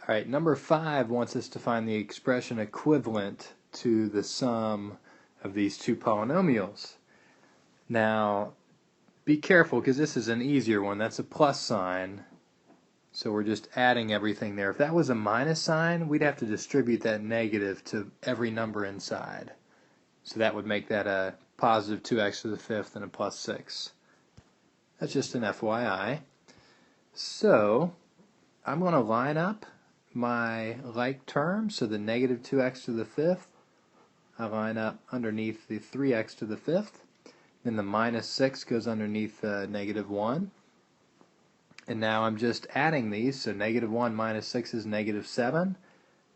All right, number 5 wants us to find the expression equivalent to the sum of these two polynomials. Now, be careful because this is an easier one. That's a plus sign, so we're just adding everything there. If that was a minus sign, we'd have to distribute that negative to every number inside. So that would make that a positive 2x to the fifth and a plus 6. That's just an FYI. So I'm going to line up my like terms, so the negative 2x to the fifth, I line up underneath the 3x to the fifth, then the minus 6 goes underneath negative 1, and now I'm just adding these, so negative 1 minus 6 is negative 7.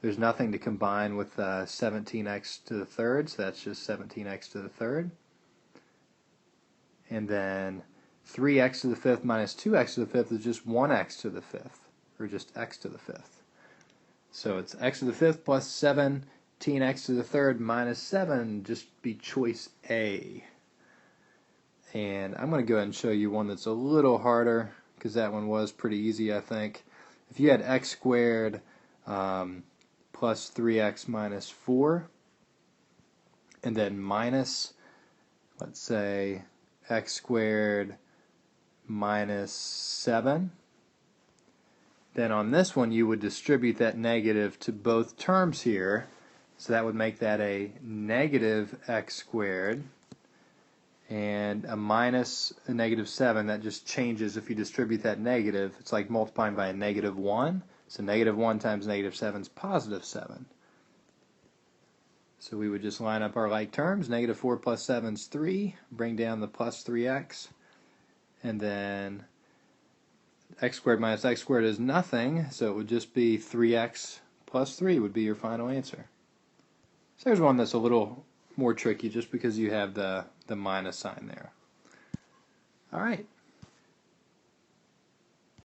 There's nothing to combine with 17x to the third, so that's just 17x to the third. And then 3x to the fifth minus 2x to the fifth is just 1x to the fifth, or just x to the fifth. So it's x to the fifth plus 17x to the third minus 7, just be choice A. And I'm going to go ahead and show you one that's a little harder, because that one was pretty easy, I think. If you had x squared plus 3x minus 4, and then minus, let's say, x squared minus 7, then on this one you would distribute that negative to both terms here, so that would make that a negative x squared, and a minus a negative 7. That just changes if you distribute that negative. It's like multiplying by a negative 1, so negative 1 times negative 7 is positive 7. So we would just line up our like terms. Negative 4 plus 7 is 3, bring down the plus 3x, and then x squared minus x squared is nothing, so it would just be 3x plus 3 would be your final answer. So there's one that's a little more tricky just because you have the minus sign there. All right.